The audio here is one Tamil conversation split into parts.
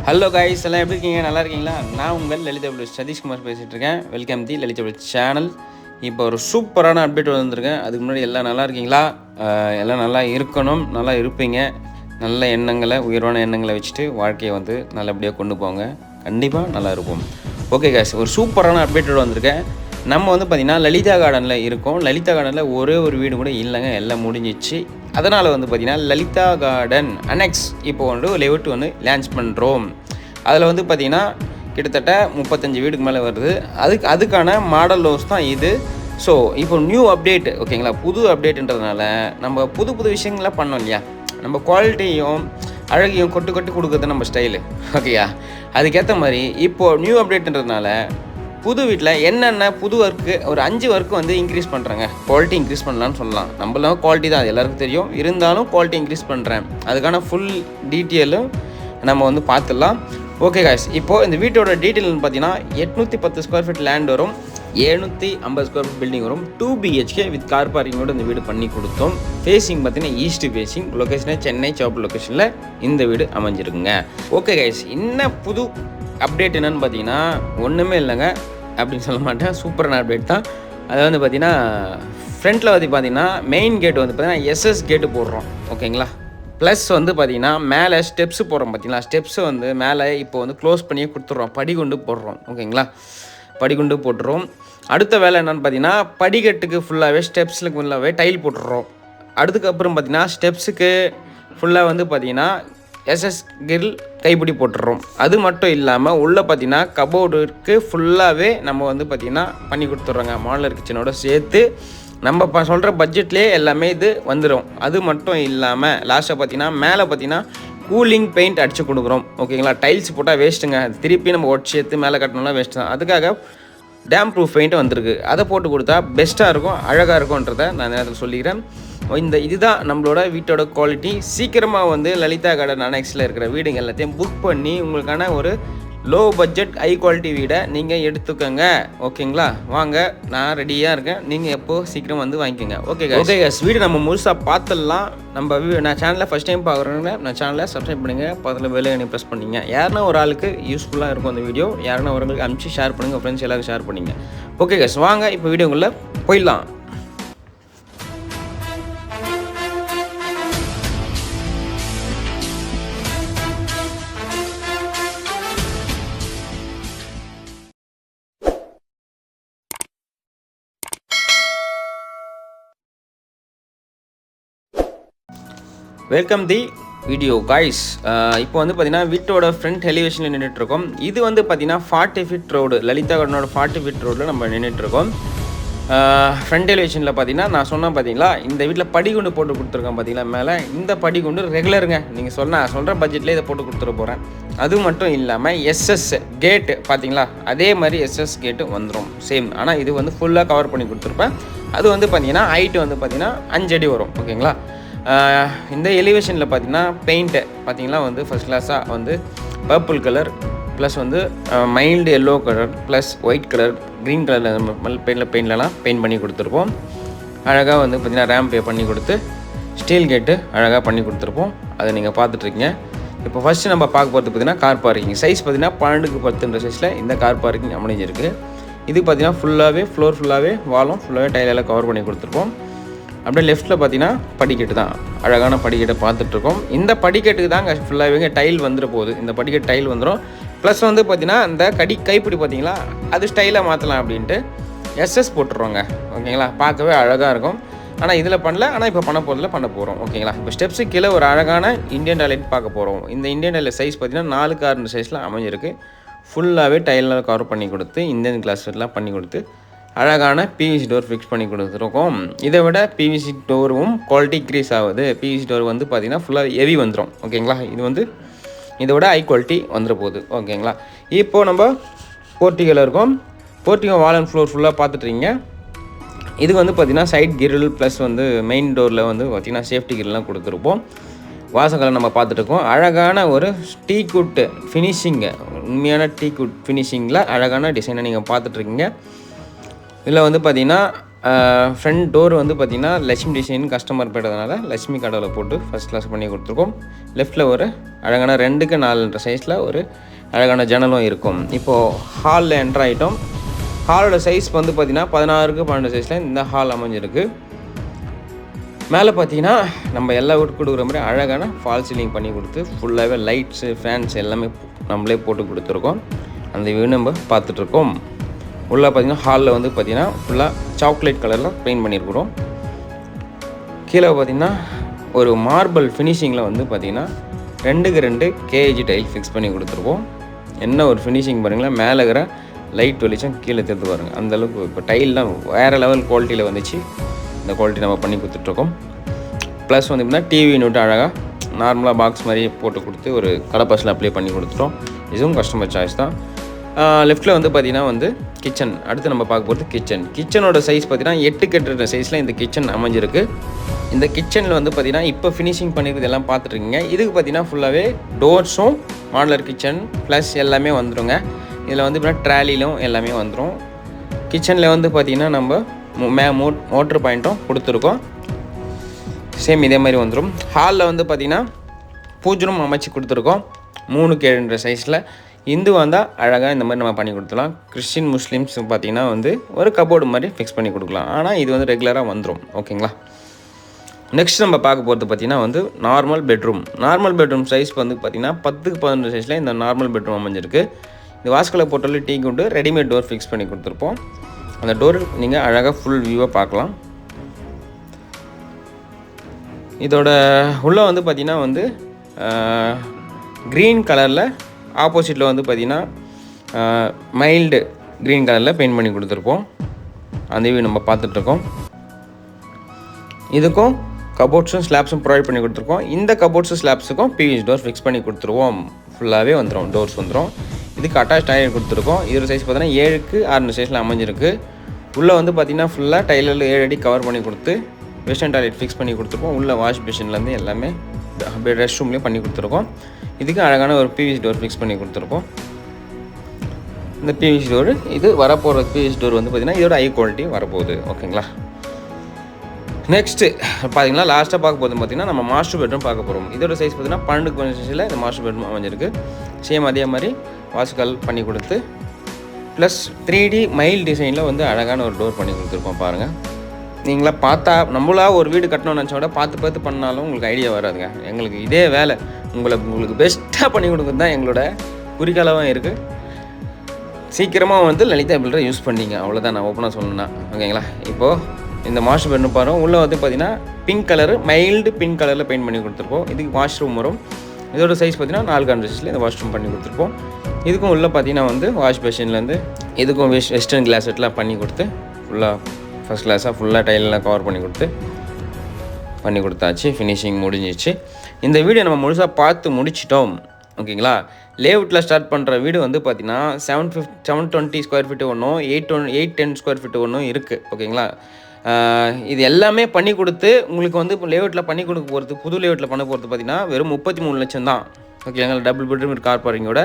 ஹலோ கைஸ், எல்லாம் எப்படி இருக்கீங்க? நல்லா இருக்கீங்களா? நான் உங்கள் லலிதா பிளஸ் சதீஷ்குமார் பேசிகிட்டு இருக்கேன். வெல்கம் தி லலிதா பிளஸ் சேனல். இப்போ ஒரு சூப்பரான அப்டேட் வந்திருக்கேன். அதுக்கு முன்னாடி எல்லாம் நல்லா இருக்கீங்களா? எல்லாம் நல்லா இருக்கணும், நல்லா இருப்பீங்க. நல்ல எண்ணங்களை, உயர்வான எண்ணங்களை வச்சுட்டு வாழ்க்கையை வந்து நல்லபடியாக கொண்டு போங்க. கண்டிப்பாக நல்லா இருப்போம். ஓகே கைஸ், ஒரு சூப்பரான அப்டேட்டோடு வந்திருக்கேன். நம்ம வந்து பார்த்திங்கன்னா லலிதா கார்டனில் இருக்கோம். லலிதா கார்டனில் ஒரே ஒரு வீடு கூட இல்லைங்க, எல்லாம் முடிஞ்சிச்சு. அதனால் வந்து பார்த்திங்கன்னா லலிதா கார்டன் அனெக்ஸ் இப்போ வந்து லேஅவுட் வந்து லான்ச் பண்ணுறோம். அதில் வந்து பார்த்திங்கன்னா கிட்டத்தட்ட 35 வீடுக்கு மேலே வருது. அதுக்கான மாடல் ஹவுஸ் தான் இது. ஸோ இப்போ நியூ அப்டேட், ஓகேங்களா? புது அப்டேட்டுன்றதுனால நம்ம புது விஷயங்கள்லாம் பண்ணோம் இல்லையா? நம்ம குவாலிட்டியும் அழகையும் கொட்டு கொடுக்குறது நம்ம ஸ்டைலு, ஓகேயா? அதுக்கேற்ற மாதிரி இப்போது நியூ அப்டேட்டுன்றதுனால புது வீட்டில் என்னென்ன புது ஒர்க்கு ஒரு 5 ஒர்க்கு வந்து இன்க்ரீஸ் பண்ணுறேங்க. குவாலிட்டி இன்க்ரீஸ் பண்ணலான்னு சொல்லலாம். நம்மளாம் குவாலிட்டி தான், அது எல்லாருக்கும் தெரியும். இருந்தாலும் குவாலிட்டி இன்க்ரீஸ் பண்ணுறேன். அதுக்கான ஃபுல் டீட்டெயிலும் நம்ம வந்து பார்த்துடலாம். ஓகே காய்ஸ், இப்போது இந்த வீட்டோட டீட்டெயில்னு பார்த்தீங்கன்னா 810 ஸ்கொயர் ஃபீட் லேண்ட் வரும், 750 ஸ்கொயர் ஃபீட் பில்டிங் வரும், 2 BHK வித் கார் பார்க்கிங்கோடு இந்த வீடு பண்ணி கொடுத்தோம். ஃபேஸிங் பார்த்தீங்கன்னா ஈஸ்ட் ஃபேஸிங், லொக்கேஷனே சென்னை சோப்பு லொக்கேஷனில் இந்த வீடு அமைஞ்சிருக்குங்க. ஓகே காய்ஸ், இன்னும் புது அப்டேட் என்னென்னு பார்த்தீங்கன்னா ஒன்றுமே இல்லைங்க அப்படின்னு சொல்ல மாட்டேன், சூப்பரான அப்டேட் தான். அது வந்து பார்த்திங்கன்னா ஃப்ரண்ட்டில் வந்து பார்த்திங்கன்னா மெயின் கேட் வந்து பார்த்திங்கன்னா SS கேட்டு போடுறோம், ஓகேங்களா? ப்ளஸ் வந்து பார்த்திங்கன்னா மேலே ஸ்டெப்ஸு போடுறோம். பார்த்திங்களா, ஸ்டெப்ஸு வந்து மேலே இப்போ வந்து க்ளோஸ் பண்ணியே கொடுத்துட்றோம், படிகுண்டு போடுறோம், ஓகேங்களா? படிகுண்டு போட்டுறோம். அடுத்த வேலை என்னென்னு பார்த்தீங்கன்னா படிக்கட்டுக்கு ஃபுல்லாகவே ஸ்டெப்ஸுக்கு ஃபுல்லாகவே டைல் போட்டுடுறோம். அதுக்கப்புறம் பார்த்திங்கன்னா ஸ்டெப்ஸுக்கு ஃபுல்லாக வந்து பார்த்திங்கன்னா SS கிரில் கைப்பிடி போட்டுடுறோம். அது மட்டும் இல்லாமல் உள்ளே பார்த்திங்கன்னா கபோர்டுக்கு ஃபுல்லாகவே நம்ம வந்து பார்த்திங்கன்னா பண்ணி கொடுத்துட்றோங்க. மாடலர் கிச்சனோட சேர்த்து நம்ம சொல்கிற பட்ஜெட்லேயே எல்லாமே இது வந்துடும். அது மட்டும் இல்லாமல் லாஸ்ட்டாக பார்த்திங்கன்னா மேலே பார்த்திங்கன்னா கூலிங் பெயிண்ட் அடித்து கொடுக்குறோம், ஓகேங்களா? டைல்ஸ் போட்டால் வேஸ்ட்டுங்க, அது திருப்பி நம்ம ஒட்டி சேர்த்து மேலே கட்டணும்னா வேஸ்ட்டு தான். அதுக்காக டேம் ப்ரூஃப் பெயிண்ட் வந்திருக்கு. அதை போட்டு கொடுத்தா பெஸ்ட்டாக இருக்கும், அழகாக இருக்கும்ன்றதை நான் நேரத்தில் சொல்லிக்கிறேன். இதுதான் நம்மளோட வீட்டோட குவாலிட்டி. சீக்கிரமாக வந்து லலிதா கார்டன் அனெக்ஸில் இருக்கிற வீடுங்க எல்லாத்தையும் புக் பண்ணி உங்களுக்கான ஒரு லோ பட்ஜெட் ஹை குவாலிட்டி வீடை நீங்கள் எடுத்துக்கோங்க, ஓகேங்களா? வாங்க, நான் ரெடியாக இருக்கேன். நீங்கள் எப்போது சீக்கிரம் வந்து வாங்கிக்கோங்க. ஓகே கைஸ், வீடு நம்ம முழுசாக பார்த்துடலாம். நான் சேனலில் ஃபஸ்ட் டைம் பார்க்குறேங்க, நான் சேனலை சப்ஸ்கிரைப் பண்ணுங்கள், பக்கத்தில் பெல் ஐக்கானை ப்ரெஸ் பண்ணிங்க. யாருன்னா ஒரு ஆளுக்கு யூஸ்ஃபுல்லாக இருக்கும் அந்த வீடியோ, யாருன்னா ஒருங்களுக்கு அனுப்பிச்சு ஷேர் பண்ணுங்கள், ஃப்ரெண்ட்ஸ் எல்லாருக்கும் ஷேர் பண்ணிங்க. ஓகே கைஸ், வாங்க இப்போ வீடியோக்குள்ளே போயிடலாம். Welcome the video guys. இப்போ வந்து பார்த்திங்கன்னா வீட்டோட ஃப்ரண்ட் எலிவேஷனில் நின்றுட்டுருக்கோம். இது வந்து பார்த்திங்கன்னா 40 ஃபீட் ரோடு, லலிதா கார்டனோட 40 ஃபீட் ரோடில் நம்ம நின்றுட்டுருக்கோம். ஃப்ரண்ட் எலிவேஷனில் பார்த்திங்கன்னா நான் சொன்னேன் பார்த்தீங்களா, இந்த வீட்டில் படிகுண்டு போட்டு கொடுத்துருக்கேன் பார்த்தீங்களா மேலே. இந்த படிகுண்டு ரெகுலருங்க, நீங்கள் சொல்கிற பட்ஜெட்லேயே இதை போட்டு கொடுத்துட போகிறேன். அது மட்டும் இல்லாமல் SS கேட்டு பார்த்தீங்களா, அதே மாதிரி SS கேட்டு வந்துடும் சேம். ஆனால் இது வந்து ஃபுல்லாக கவர் பண்ணி கொடுத்துருப்பேன். அது வந்து பார்த்திங்கன்னா ஹைட்டு வந்து பார்த்திங்கன்னா 5 அடி வரும், ஓகேங்களா? இந்த எலிவேஷனில் பார்த்திங்கன்னா பெயிண்ட்டு பார்த்திங்கன்னா வந்து ஃபஸ்ட் கிளாஸாக வந்து பர்பிள் கலர் ப்ளஸ் வந்து mild yellow colour plus white colour green கலரில் பெயிண்ட்லலாம் பெயிண்ட் பண்ணி கொடுத்துருப்போம். அழகாக வந்து பார்த்திங்கன்னா ரேம்ப் பண்ணி கொடுத்து ஸ்டீல் கேட்டு அழகாக பண்ணி கொடுத்துருப்போம். அதை நீங்கள் பார்த்துட்ருக்கீங்க. இப்போ ஃபஸ்ட்டு நம்ம பார்க்க போகிறது பார்த்திங்கன்னா கார் பார்க்கிங் சைஸ் பார்த்திங்கன்னா 12x10 சைஸில் இந்த கார் பார்க்கிங் அமைஞ்சிருக்கு. இது பார்த்திங்கன்னா ஃபுல்லாகவே ஃப்ளோர் ஃபுல்லாகவே வாலும் ஃபுல்லாகவே டைலெல்லாம் கவர் பண்ணி கொடுத்துருப்போம். அப்படியே லெஃப்ட்டில் பார்த்தீங்கன்னா படிக்கட்டு தான், அழகான படிக்கட்டை பார்த்துட்ருக்கோம். இந்த படிக்கட்டுக்கு தாங்க ஃபுல்லாகவே டைல் வந்துட போகுது. இந்த படிக்கட்டு டைல் வந்துடும். ப்ளஸ் வந்து பார்த்திங்கன்னா இந்த கைப்பிடி பார்த்திங்களா, அது ஸ்டைலாக மாற்றலாம் அப்படின்ட்டு SS போட்டுருவோங்க, ஓகேங்களா? பார்க்கவே அழகாக இருக்கும். ஆனால் இதில் பண்ணல, ஆனால் இப்போ பண்ண போகிறோம், ஓகேங்களா? இப்போ ஸ்டெப்ஸு கீழே ஒரு அழகான இந்தியன் டாய்லெட் பார்க்க போகிறோம். இந்த இந்தியன் டாய்லெட் சைஸ் பார்த்திங்கன்னா 4x6 சைஸில் அமைஞ்சிருக்கு. ஃபுல்லாகவே டைலில் கவர் பண்ணி கொடுத்து இந்தியன் கிளாஸ்லாம் பண்ணி கொடுத்து அழகான PVC டோர் ஃபிக்ஸ் பண்ணி கொடுத்துருக்கோம். இதை விட PVC டோரும் குவாலிட்டி இன்க்ரீஸ் ஆகுது. PVC டோர் வந்து பார்த்திங்கன்னா ஃபுல்லாக ஹெவி வந்துடும், ஓகேங்களா? இது வந்து இதை விட ஹை குவாலிட்டி வந்துட போகுது, ஓகேங்களா? இப்போது நம்ம போர்ட்டிகோவில் இருக்கோம். போர்ட்டிகோ வால் அண்ட் ஃப்ளோர் ஃபுல்லாக பார்த்துட்ருக்கீங்க. இது வந்து பார்த்திங்கன்னா சைட் கிரில் ப்ளஸ் வந்து மெயின் டோரில் வந்து பார்த்திங்கன்னா சேஃப்டி கிரில்லாம் கொடுத்துருப்போம். வாசங்களை நம்ம பார்த்துட்ருக்கோம். அழகான ஒரு டீக்குட் ஃபினிஷிங்கு, உண்மையான டீக்குட் ஃபினிஷிங்கில் அழகான டிசைனை நீங்கள் பார்த்துட்ருக்கீங்க. இதில் வந்து பார்த்திங்கன்னா ஃப்ரண்ட் டோர் வந்து பார்த்திங்கன்னா லட்சுமி டிசைன் கஸ்டமர் போயிட்டதுனால லட்சுமி கடவுளை போட்டு ஃபஸ்ட் கிளாஸ் பண்ணி கொடுத்துருக்கோம். லெஃப்ட்டில் ஒரு அழகான 2க்கு 4 சைஸில் ஒரு அழகான ஜன்னலும் இருக்கும். இப்போது ஹாலில் என்ட்ரு ஆகிட்டோம். ஹாலோட சைஸ் வந்து பார்த்திங்கன்னா 16க்கு 12 சைஸில் இந்த ஹால் அமைஞ்சிருக்கு. மேலே பார்த்தீங்கன்னா நம்ம எல்லா வீட்டுக்கு கொடுக்குற மாதிரி அழகான ஃபால் சீலிங் பண்ணி கொடுத்து ஃபுல்லாகவே லைட்ஸு ஃபேன்ஸ் எல்லாமே நம்மளே போட்டு கொடுத்துருக்கோம். அந்த வியூ நம்ம பார்த்துட்ருக்கோம். உள்ளே பார்த்திங்கன்னா ஹாலில் வந்து பார்த்திங்கன்னா ஃபுல்லாக சாக்லேட் கலரில் பெயிண்ட் பண்ணியிருக்கிறோம். கீழே பார்த்திங்கன்னா ஒரு மார்பிள் ஃபினிஷிங்கில் வந்து பார்த்திங்கன்னா 2க்கு 2 கேஜி டைல் ஃபிக்ஸ் பண்ணி கொடுத்துருக்கோம். என்ன ஒரு ஃபினிஷிங் பாருங்களேன், மேலே இருக்கிற லைட் வெளிச்சம் கீழே தெரிந்து பாருங்கள். அந்தளவுக்கு இப்போ டைல்லாம் வேறு லெவல் குவாலிட்டியில் வந்துச்சு. இந்த குவாலிட்டி நம்ம பண்ணி கொடுத்துட்ருக்கோம். ப்ளஸ் வந்து எப்படின்னா டிவி நோட்டு அழகாக நார்மலாக பாக்ஸ் மாதிரி போட்டு கொடுத்து ஒரு கடப்பாஸில் அப்ளை பண்ணி கொடுத்துட்டோம். இதுவும் கஸ்டமர் சாய்ஸ் தான். லெஃப்ட்டில் வந்து பார்த்திங்கன்னா வந்து கிச்சன். அடுத்து நம்ம பார்க்க போகிறது கிச்சனோட சைஸ் பார்த்திங்கன்னா 8க்கு 8 சைஸில் இந்த கிச்சன் அமைஞ்சிருக்கு. இந்த கிச்சனில் வந்து பார்த்திங்கன்னா இப்போ ஃபினிஷிங் பண்ணிக்கிறது எல்லாம் பார்த்துட்ருக்கீங்க. இதுக்கு பார்த்திங்கன்னா ஃபுல்லாகவே டோர்ஸும் மாடலர் கிச்சன் ப்ளஸ் எல்லாமே வந்துடுங்க. இதில் வந்து இப்படின்னா ட்ராலிலும் எல்லாமே வந்துடும். கிச்சனில் வந்து பார்த்திங்கன்னா நம்ம மோட்ரு பாயிண்ட்டும் கொடுத்துருக்கோம். சேம் இதே மாதிரி வந்துடும். ஹாலில் வந்து பார்த்திங்கன்னா பூஜ்ரம் அமைச்சு கொடுத்துருக்கோம் 3க்கு 7 சைஸில். இந்து வந்தால் அழகாக இந்த மாதிரி நம்ம பண்ணி கொடுத்துலாம். கிறிஸ்டின் முஸ்லீம்ஸ் பார்த்திங்கன்னா வந்து ஒரு கபோர்டு மாதிரி ஃபிக்ஸ் பண்ணி கொடுக்கலாம். ஆனால் இது வந்து ரெகுலராக வந்துடும். ஓகேங்களா. நெக்ஸ்ட் நம்ம பார்க்க போகிறது பார்த்திங்கன்னா வந்து நார்மல் பெட்ரூம் சைஸ் வந்து பார்த்திங்கன்னா 10க்கு 11 சைஸில் இந்த நார்மல் பெட்ரூம் அமைஞ்சிருக்கு. இந்த வாஸ்கலை போட்டாலே டீ கொண்டு ரெடிமேட் டோர் ஃபிக்ஸ் பண்ணி கொடுத்துருப்போம். அந்த டோர் நீங்கள் அழகாக ஃபுல் வியூவாக பார்க்கலாம். இதோட உள்ளே வந்து பார்த்திங்கன்னா வந்து க்ரீன் கலரில் ஆப்போசிட்டில் வந்து பார்த்திங்கன்னா மைல்டு க்ரீன் கலரில் பெயிண்ட் பண்ணி கொடுத்துருப்போம். அந்த வியூ நம்ம பார்த்துட்ருக்கோம். இதுக்கும் கபோர்ட்ஸும் ஸ்லாப்ஸும் ப்ரொவைட் பண்ணி கொடுத்துருக்கோம். இந்த கபோர்ட்ஸு ஸ்லாப்ஸுக்கும் பிவிசி டோர் ஃபிக்ஸ் பண்ணி கொடுத்துருவோம். ஃபுல்லாகவே வந்துடும், டோர்ஸ் வந்துடும். இதுக்கு அட்டாச் டாய்லெட் கொடுத்துருக்கோம். இதோட சைஸ் பார்த்தீங்கன்னா 7க்கு 6 சைஸில் அமைஞ்சிருக்கு. உள்ளே வந்து பார்த்திங்கன்னா ஃபுல்லாக டைலில் 7 அடி கவர் பண்ணி கொடுத்து வெஸ்டர்ன் டாய்லெட் ஃபிக்ஸ் பண்ணி கொடுத்துருக்கோம். உள்ளே வாஷ் பேஷன்லேருந்து எல்லாமே ரெஸ்ட் ரூம்லேயும் பண்ணி கொடுத்துருக்கோம். இதுக்கு அழகான ஒரு பிவிசி டோர் ஃபிக்ஸ் பண்ணி கொடுத்துருக்கோம். இந்த பிவிசி டோர் இது வரப்போகிற பிவிசி டோர் வந்து பார்த்திங்கன்னா இதோட ஹை குவாலிட்டி வரப்போகுது. ஓகேங்களா. நெக்ஸ்ட்டு பார்த்தீங்கன்னா லாஸ்ட்டாக பார்க்க போகிறது பார்த்திங்கன்னா நம்ம மாஸ்டர் பெட்ரூம் பார்க்க போகிறோம். இதோட சைஸ் பார்த்திங்கன்னா 12க்கு 12 சைஸில் இந்த மாஸ்டர் பெட்ரூம் அமைஞ்சிருக்கு. சேம் அதே மாதிரி வாஸ்கல் பண்ணி கொடுத்து ப்ளஸ் 3D மைல் டிசைனில் வந்து அழகான ஒரு டோர் பண்ணி கொடுத்துருக்கோம். பாருங்கள், நீங்களா பார்த்தா நம்மளா ஒரு வீடு கட்டணும்னு நினச்சா கூட பார்த்து பண்ணாலும் உங்களுக்கு ஐடியா வராதுங்க. எங்களுக்கு இதே வேலை உங்களுக்கு பெஸ்ட்டாக பண்ணி கொடுக்குறது தான் எங்களோட குறிக்கோளாகவும் இருக்குது. சீக்கிரமாக வந்து லலிதா பில்டரை யூஸ் பண்ணிங்க, அவ்வளோதான் நான் ஓப்பனாக சொல்லணும்னா. ஓகேங்களா. இப்போது இந்த மாஸ்டர் பெட்ரூம் பாருங்கள். உள்ளே வந்து பார்த்திங்கன்னா பிங்க் கலரு மைல்டு பிங்க் கலரில் பெயிண்ட் பண்ணி கொடுத்துருப்போம். இதுக்கு வாஷ்ரூம் வரும். இதோட சைஸ் பார்த்திங்கன்னா 4 சைஸில் இந்த வாஷ்ரூம் பண்ணி கொடுத்துருப்போம். இதுக்கும் உள்ளே பார்த்திங்கன்னா வந்து வாஷ் பேஷன்லேருந்து இதுக்கும் வெஸ்டர்ன் கிளாஸ் செட்லாம் பண்ணி கொடுத்து ஃபுல்லாக ஃபஸ்ட் கிளாஸாக ஃபுல்லாக டைலெலாம் கவர் பண்ணி கொடுத்தாச்சு. ஃபினிஷிங் முடிஞ்சிச்சு. இந்த வீடியோ நம்ம முழுசாக பார்த்து முடிச்சிட்டோம். ஓகேங்களா. லேஅவுட்டில் ஸ்டார்ட் பண்ணுற வீடு வந்து பார்த்திங்கன்னா 720 ஸ்கொயர் ஃபீட்டு ஒன்றும் 810 ஸ்கொயர் ஃபீட்டு ஒன்றும் இருக்குது. ஓகேங்களா. இது எல்லாமே பண்ணி கொடுத்து உங்களுக்கு வந்து இப்போ லேஅவுட்டில் பண்ணி கொடுக்க போகிறது, புது லேஅவுட்டில் பண்ண போகிறது பார்த்திங்கன்னா வெறும் 33 லட்சம் தான். ஓகேங்களா. டபுள் பெட்ரூம் கார் பார்க்கிங்கோட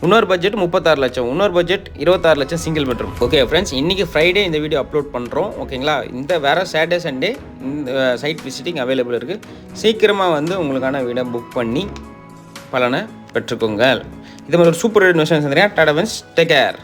இன்னொரு பட்ஜெட் 36 லட்சம், இன்னொரு பட்ஜெட் 26 லட்சம் சிங்கிள் பெட்ரூம். ஓகே ஃப்ரெண்ட்ஸ், இன்றைக்கி ஃப்ரைடே இந்த வீடியோ அப்லோட் பண்ணுறோம். ஓகேங்களா. இந்த வேறு சாட்டர்டே சண்டே இந்த சைட் விசிட்டிங் அவைலபிள் இருக்குது. சீக்கிரமாக வந்து உங்களுக்கான வீடை புக் பண்ணி பலனை பெற்றுக்கோங்க. இது மாதிரி ஒரு super investment. Tata friends, take care.